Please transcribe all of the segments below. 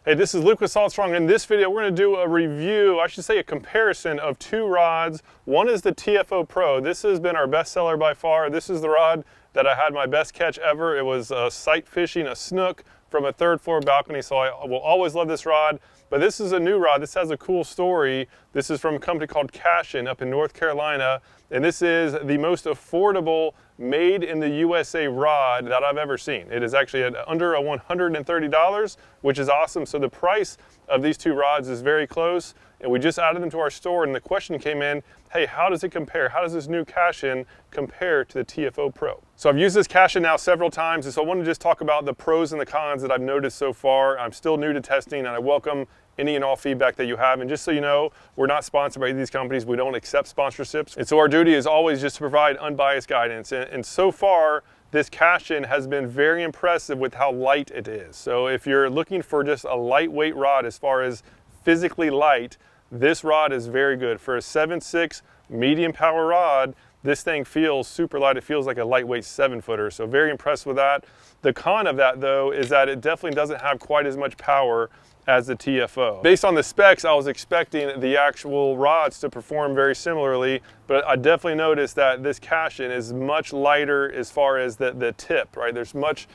Hey, this is Luke with Saltstrong. In this video, we're going to do a review, I should say a comparison of two rods. One is the TFO Pro. This has been our best seller by far. This is the rod that I had my best catch ever. It was sight fishing a snook from a third floor balcony, so I will always love this rod. But this is a new rod. This has a cool story. This is from a company called Cashion up in North Carolina, and this is the most affordable made in the USA rod that I've ever seen. It is actually at under $130, which is awesome. So the price of these two rods is very close, and we just added them to our store, and the question came in, hey, how does it compare? How does this new Cashion compare to the TFO Pro? So I've used this Cashion now several times, and so I want to just talk about the pros and the cons that I've noticed so far. I'm still new to testing, and I welcome any and all feedback that you have. And just so you know, we're not sponsored by these companies. We don't accept sponsorships. And so our duty is always just to provide unbiased guidance. And so far, this Cashion has been very impressive with how light it is. So if you're looking for just a lightweight rod as far as physically light, this rod is very good. For a 7.6 medium power rod, this thing feels super light. It feels like a lightweight 7-footer. So very impressed with that. The con of that though is that it definitely doesn't have quite as much power as the TFO. Based on the specs, I was expecting the actual rods to perform very similarly, but I definitely noticed that this Cashion is much lighter as far as the tip, right? There's much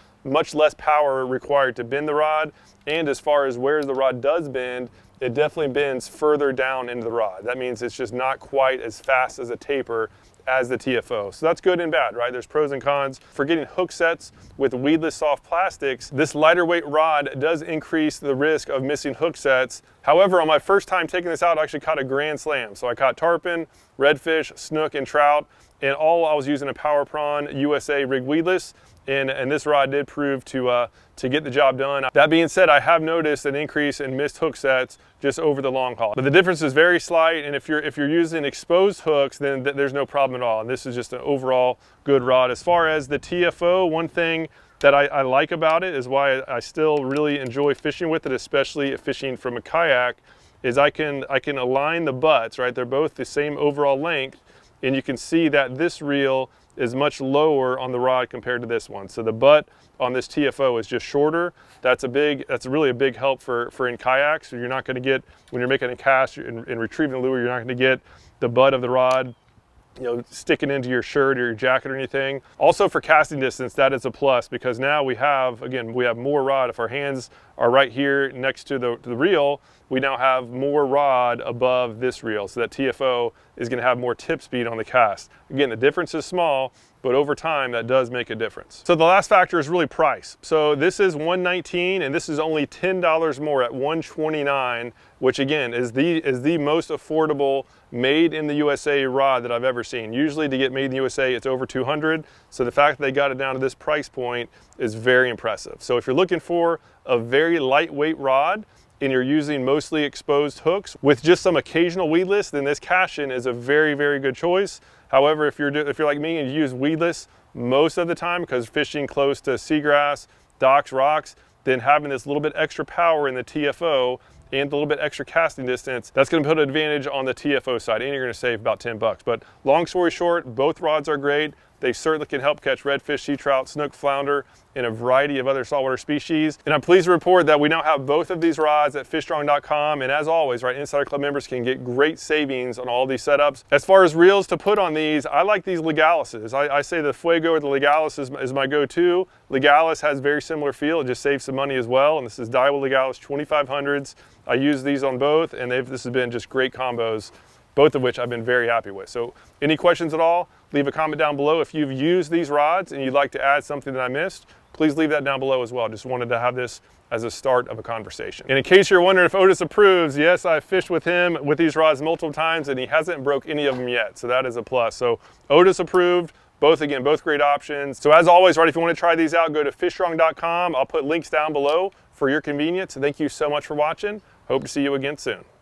less power required to bend the rod, and as far as where the rod does bend, it definitely bends further down into the rod. That means it's just not quite as fast as a taper as the TFO. So that's good and bad, right? There's pros and cons. For getting hook sets with weedless soft plastics, this lighter weight rod does increase the risk of missing hook sets. However, on my first time taking this out, I actually caught a grand slam. So I caught tarpon, redfish, snook, and trout, and all I was using a Power Prawn USA rig weedless, and this rod did prove to get the job done. That being said, I have noticed an increase in missed hook sets just over the long haul. But the difference is very slight, and if you're using exposed hooks, then there's no problem at all. And this is just an overall good rod. As far as the TFO, one thing that I like about it is why I still really enjoy fishing with it, especially fishing from a kayak, is I can align the butts, right? They're both the same overall length, and you can see that this reel is much lower on the rod compared to this one. So the butt on this TFO is just shorter. That's really a big help for in kayaks. So you're not going to get, when you're making a cast and retrieving the lure, you're not going to get the butt of the rod, sticking into your shirt or your jacket or anything. Also for casting distance, that is a plus, because now we have more rod. If our hands are right here next to the reel, we now have more rod above this reel. So that TFO is going to have more tip speed on the cast. Again, the difference is small, but over time that does make a difference. So the last factor is really price. So this is $119, and this is only $10 more at $129, which again is the most affordable made in the USA rod that I've ever seen. Usually to get made in the USA, it's over $200. So the fact that they got it down to this price point is very impressive. So if you're looking for a very lightweight rod and you're using mostly exposed hooks with just some occasional weedless, then this Cashion is a very, very good choice. However, if you're like me and you use weedless most of the time because fishing close to seagrass, docks, rocks, then having this little bit extra power in the TFO and a little bit extra casting distance, that's going to put an advantage on the TFO side, and you're going to save about $10. But long story short, both rods are great. They certainly can help catch redfish, sea trout, snook, flounder, and a variety of other saltwater species. And I'm pleased to report that we now have both of these rods at fishstrong.com. And as always, right, Insider Club members can get great savings on all these setups. As far as reels to put on these, I like these Legalises. I say the Fuego or the Legalis is my go-to. Legalis has very similar feel. It just saves some money as well. And this is Daiwa Legalis 2500s. I use these on both, and this has been just great combos, both of which I've been very happy with. So any questions at all, leave a comment down below. If you've used these rods and you'd like to add something that I missed, please leave that down below as well. Just wanted to have this as a start of a conversation. And in case you're wondering if Otis approves, yes, I've fished with him with these rods multiple times and he hasn't broke any of them yet. So that is a plus. So Otis approved. Both great options. So as always, right, if you want to try these out, go to fishstrong.com. I'll put links down below for your convenience. Thank you so much for watching. Hope to see you again soon.